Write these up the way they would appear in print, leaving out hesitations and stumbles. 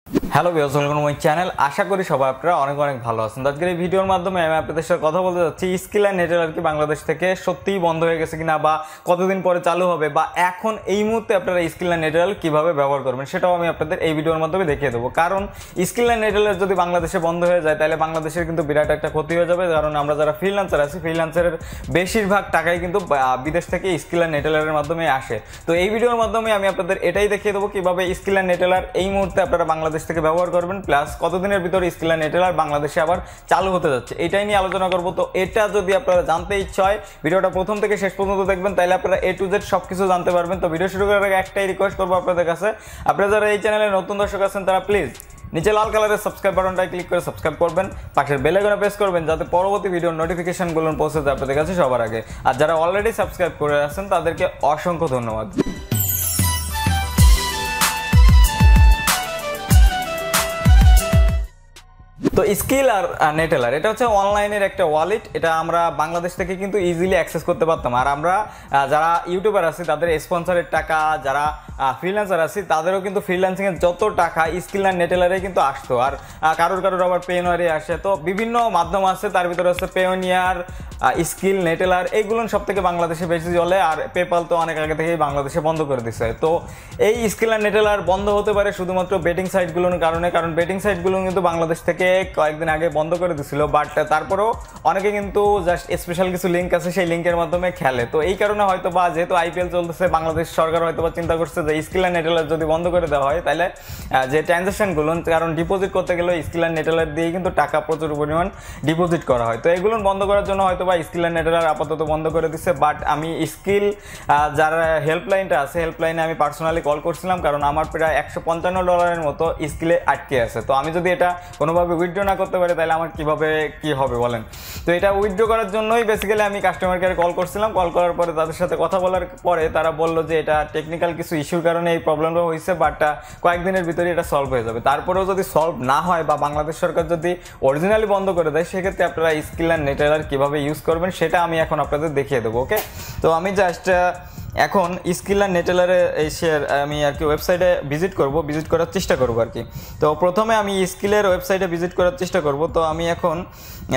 Hello viewers, welcome to my channel. আশা করি সবাই আপনারা অনেক অনেক ভালো আছেন। আজকের এই ভিডিওর মাধ্যমে আমি আপনাদের সাথে কথা বলতে যাচ্ছি স্কিল অ্যান্ড নেটেলার কি বাংলাদেশ থেকে সত্যিই বন্ধ হয়ে গেছে কিনা, বা কতদিন পরে চালু হবে, বা এখন এই মুহূর্তে আপনারা স্কিল অ্যান্ড নেটেলার কীভাবে ব্যবহার করবেন সেটাও আমি আপনাদের এই ভিডিওর মাধ্যমে দেখিয়ে দেবো। কারণ স্কিল অ্যান্ড নেটেলার যদি বাংলাদেশে বন্ধ হয়ে যায় তাহলে বাংলাদেশের কিন্তু বিরাট একটা ক্ষতি হয়ে যাবে। কারণ আমরা যারা ফ্রিল্যান্সার আছি, ফ্রিল্যান্সারের বেশিরভাগ টাকাই কিন্তু বিদেশ থেকে স্কিল অ্যান্ড নেটেলারের মাধ্যমে আসে। তো এই ভিডিওর মাধ্যমে আমি আপনাদের এটাই দেখিয়ে দেবো কীভাবে স্কিল অ্যান্ড নেটেলার এই মুহূর্তে আপনারা বাংলাদেশ থেকে ব্যবহার করবেন, প্লাস কতদিনের ভিতরে স্কিল অ্যান্ড নেটেলার বাংলাদেশে আবার চালু হতে যাচ্ছে এটাই নিয়ে আলোচনা করবো। তো এটা যদি আপনারা জানতে ইচ্ছা হয় ভিডিওটা প্রথম থেকে শেষ পর্যন্ত দেখবেন, তাহলে আপনারা A to Z সবকিছু জানতে পারবেন। তো ভিডিও শুরু করার আগে একটাই রিকোয়েস্ট করবো আপনাদের কাছে, আপনারা যারা এই চ্যানেলে নতুন দর্শক আছেন তারা প্লিজ নিচে লাল কালারের সাবস্ক্রাইব বাটনটায় ক্লিক করে সাবস্ক্রাইব করবেন, পাশের বেল আইকনে প্রেস করবেন যাতে পরবর্তী ভিডিওর নোটিফিকেশনগুলো পৌঁছে যায় আপনাদের কাছে সবার আগে। আর যারা অলরেডি সাবস্ক্রাইব করে আছেন তাদেরকে অসংখ্য ধন্যবাদ। তো স্কিল আর নেটেলার এটা হচ্ছে অনলাইনের একটা ওয়ালেট। এটা আমরা বাংলাদেশ থেকে কিন্তু ইজিলি অ্যাক্সেস করতে পারতাম। আর আমরা যারা ইউটিউবার আছি তাদের স্পন্সরের টাকা, যারা ফ্রিল্যান্সার আছি তাদেরও কিন্তু ফ্রিল্যান্সিংয়ের যত টাকা স্কিল আর নেটেলারে কিন্তু আসতো। আর কারোর আবার পেওনিয়ারে আসে। তো বিভিন্ন মাধ্যম আছে, তার ভিতরে আছে পেওনিয়ার, স্কিল, নেটেলার, এইগুলো সব থেকে বাংলাদেশে বেশি চলে। আর পেপাল তো অনেক আগে থেকেই বাংলাদেশে বন্ধ করে দিচ্ছে। তো এই স্কিল আর নেটেলার বন্ধ হতে পারে শুধুমাত্র বেটিং সাইটগুলোর কারণে, কারণ বেটিং সাইটগুলো কিন্তু বাংলাদেশ থেকে কয়েকদিন আগে বন্ধ করে দিছিল। বাট তারপরেও অনেকে কিন্তু জাস্ট স্পেশাল কিছু লিঙ্ক আছে, সেই লিঙ্কের মাধ্যমে খেলে। তো এই কারণে হয়তো বা যেহেতু IPL চলতেছে, বাংলাদেশ সরকার হয়তো বা চিন্তা করছে যে স্কিল আর নেটেলার যদি বন্ধ করে দেওয়া হয় তাহলে যে ট্রানজাকশনগুলো, কারণ ডিপোজিট করতে গেলে স্কিল আর নেটেলার দিয়ে কিন্তু টাকা প্রচুর পরিমাণ ডিপোজিট করা হয়। তো এগুলো বন্ধ করার জন্য হয়তো বা স্কিল আর নেটেলার আপাতত বন্ধ করে দিচ্ছে। বাট আমি স্কিল যারা হেল্পলাইনটা আছে, হেল্পলাইনে আমি পার্সোনালি কল করছিলাম, কারণ আমার প্রায় $155 মতো স্কিলে আটকে আছে। তো আমি যদি এটা কোনোভাবে উইথড্র না করতে পারি তাহলে আমার কিভাবে কি হবে বলেন। তো এটা উইথড্র করার জন্যই বেসিক্যালি আমি কাস্টমার কেয়ারে কল করছিলাম। কল করার পরে তাদের সাথে কথা বলার পরে তারা বললো যে এটা টেকনিক্যাল কিছু ইস্যুর কারণে এই প্রবলেমটা হয়েছে, বাট কয়েকদিনের ভিতরে এটা সলভ হয়ে যাবে। তারপরেও যদি সলভ না হয় বা বাংলাদেশ সরকার যদি অরিজিনালি বন্ধ করে দেয়, সেক্ষেত্রে আপনারা স্কিল অ্যান্ড নেটেলার কীভাবে ইউজ করবেন সেটা আমি এখন আপনাদের দেখিয়ে দেবো। ওকে, তো আমি জাস্ট এখন স্কিল আর নেটেলারে আমি আর কি ওয়েবসাইটে ভিজিট করার চেষ্টা করবো আর কি। তো প্রথমে আমি স্কিলের ওয়েবসাইটে ভিজিট করার চেষ্টা করব। তো আমি এখন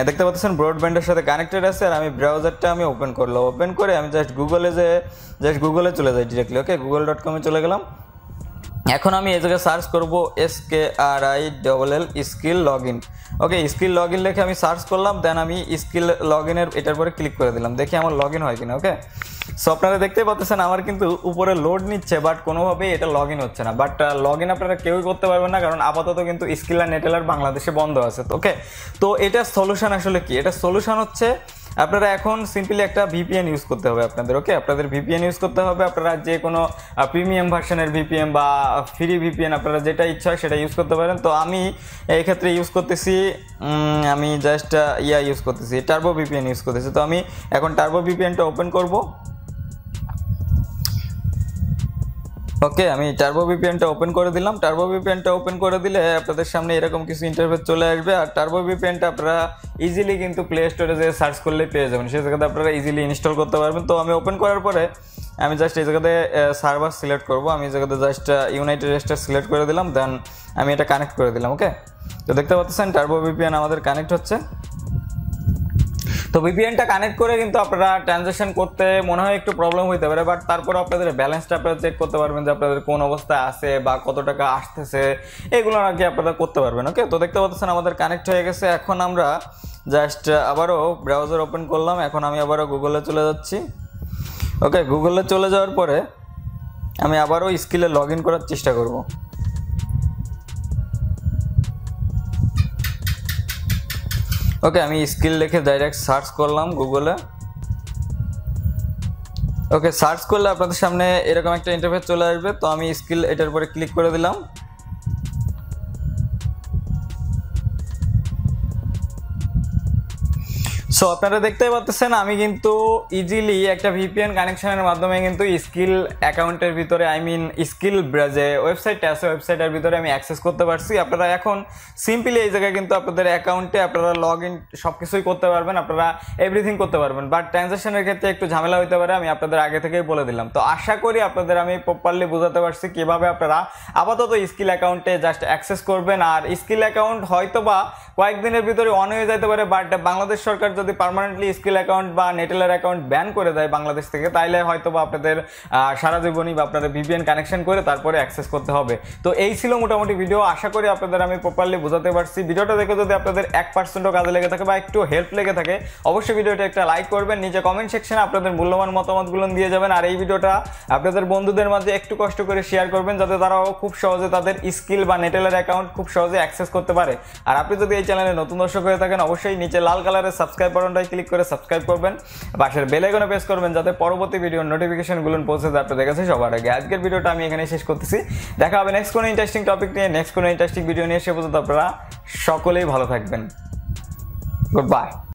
দেখতে পাচ্ছেন ব্রডব্যান্ডের সাথে কানেক্টেড আছে। আর আমি ব্রাউজারটা আমি ওপেন করলাম, ওপেন করে আমি জাস্ট গুগলে চলে যাই ডিরেক্টলি। ওকে, google.com এ চলে গেলাম। এখন আমি এই জায়গায় সার্চ করবো SKRILL skill log in. Okay, skill log in লিখে আমি সার্চ করলাম, দেন আমি স্কিল লগ ইনের এটার পরে ক্লিক করে দিলাম, দেখি আমার লগ ইন হয় কিনা। ওকে, সো আপনারা দেখতে পাচ্ছেন আমার কিন্তু উপরে লোড নিচ্ছে, বাট কোনোভাবেই এটা লগ ইন হচ্ছে না। বাট লগ ইন আপনারা কেউই করতে পারবেন না, কারণ আপাতত কিন্তু স্কিল আর নেটেলার বাংলাদেশে বন্ধ আছে। ওকে, তো এটার সলিউশন আসলে কি? এটা সলিউশন হচ্ছে আপনারা এখন সিম্পলি একটা VPN ইউজ করতে হবে আপনাদের। ওকে, আপনাদের VPN ইউজ করতে হবে। আপনারা যে কোনো প্রিমিয়াম ভার্সনের VPN বা ফ্রি VPN আপনারা যেটা ইচ্ছা হয় সেটা ইউজ করতে পারেন। তো আমি এই ক্ষেত্রে ইউজ করতেছি, আমি জাস্ট ইউজ করতেছি টার্বো VPN ইউজ করতেছি। তো আমি এখন টার্বো VPNটা ওপেন করব। ওকে, আমি টার্বো VPNটা ওপেন করে দিলাম। টার্বো VPNটা ওপেন করে দিলে আপনাদের সামনে এরকম কিছু ইন্টারফেস চলে আসবে। আর টার্বো VPNটা আপনারা ইজিলি কিন্তু প্লে স্টোরে যে সার্চ করলে পেয়ে যাবেন, সেই জায়গাতে আপনারা ইজিলি ইনস্টল করতে পারবেন। তো আমি ওপেন করার পরে আমি জাস্ট এই জায়গাতে সার্ভার সিলেক্ট করব। আমি এই জায়গাতে জাস্ট ইউনাইটেড স্টেটস সিলেক্ট করে দিলাম, দেন আমি এটা কানেক্ট করে দিলাম। ওকে, তো দেখতে পাচ্ছেন টার্বো VPN আমাদের কানেক্ট হচ্ছে। তো VPNটা কানেক্ট করে কিন্তু আপনারা ট্রানজাকশন করতে মনে হয় একটু প্রবলেম হইতে পারে, বাট তারপর আপনাদের ব্যালেন্সটা আপনারা চেক করতে পারবেন যে আপনাদের কোন অবস্থায় আছে বা কত টাকা আসতেছে, এগুলো আর কি আপনারা করতে পারবেন। ওকে, তো দেখতে পাচ্ছেন আমাদের কানেক্ট হয়ে গেছে। এখন আমরা জাস্ট আবারও ব্রাউজার ওপেন করলাম। এখন আমি আবারও গুগলে চলে যাচ্ছি। ওকে, গুগলে চলে যাওয়ার পরে আমি আবারও স্কিলে লগ ইন করার চেষ্টা করব। ওকে, আমি স্কিল লিখে ডাইরেক্ট সার্চ করলাম গুগলে। ওকে, সার্চ করলে আপনাদের সামনে এরকম একটা ইন্টারফেস চলে আসবে। তো আমি স্কিল এটার উপরে ক্লিক করে দিলাম। সো আপনারা দেখতেই পাচ্ছেন আমি কিন্তু ইজিলি একটা ভিপিএন কানেকশনের মাধ্যমে কিন্তু স্কিল অ্যাকাউন্টের ভিতরে স্কিল যে ওয়েবসাইটটা আছে ওয়েবসাইটের ভিতরে আমি অ্যাক্সেস করতে পারছি। আপনারা এখন সিম্পলি এই জায়গায় কিন্তু আপনাদের অ্যাকাউন্টে আপনারা লগ ইন সব কিছুই করতে পারবেন, আপনারা এভরিথিং করতে পারবেন। বাট ট্রানজাকশনের ক্ষেত্রে একটু ঝামেলা হতে পারে, আমি আপনাদের আগে থেকেই বলে দিলাম। তো আশা করি আপনাদের আমি প্রপারলি বোঝাতে পারছি কিভাবে আপনারা আপাতত স্কিল অ্যাকাউন্টে জাস্ট অ্যাক্সেস করবেন। আর স্কিল অ্যাকাউন্ট হয়তো বা কয়েকদিনের ভিতরে অন হয়ে যেতে পারে, বাট বাংলাদেশ সরকার যদি পার্মানেন্টলি স্কিল অ্যাকাউন্ট বা নেটেলার অ্যাকাউন্ট ব্যান করে দেয় বাংলাদেশ থেকে, তাইলে হয়তো বা আপনাদের সারা জীবনই বা আপনাদের ভিপিএন কানেকশন করে তারপরে অ্যাক্সেস করতে হবে। তো এই ছিল মোটামুটি ভিডিও, আশা করি আপনাদের আমি প্রপারলি বোঝাতে পারছি। ভিডিওটা দেখে যদি আপনাদের 1%ও কাজে লেগে থাকে বা একটু হেল্প লেগে থাকে, অবশ্যই ভিডিওটা একটা লাইক করবেন, নিচে কমেন্ট সেকশনে আপনাদের মূল্যবান মতামতগুলো দিয়ে যাবেন। আর এই ভিডিওটা আপনাদের বন্ধুদের মাঝে একটু কষ্ট করে শেয়ার করবেন, যাতে তারাও খুব সহজে তাদের স্কিল বা নেটেলার অ্যাকাউন্ট খুব সহজে অ্যাক্সেস করতে পারে। আর আপনি যদি এই চ্যানেলে নতুন দর্শক হয়ে থাকেন, অবশ্যই নিচে লাল কালারের সাবস্ক্রাইব বাটনটায় ক্লিক করে সাবস্ক্রাইব করবেন, পাশের বেল আইকনে প্রেস করবেন, যাতে পরবর্তী ভিডিওর নোটিফিকেশনগুলো পৌঁছে যায় আপনাদের কাছে সবার আগে। আজকের ভিডিওটা আমি এখানে শেষ করতেছি, দেখা হবে নেক্সট কোনো ইন্টারেস্টিং টপিক নিয়ে, নেক্সট কোনো ইন্টারেস্টিং ভিডিও নিয়ে। সে পর্যন্ত আপনারা সকলেই ভালো থাকবেন। Good bye.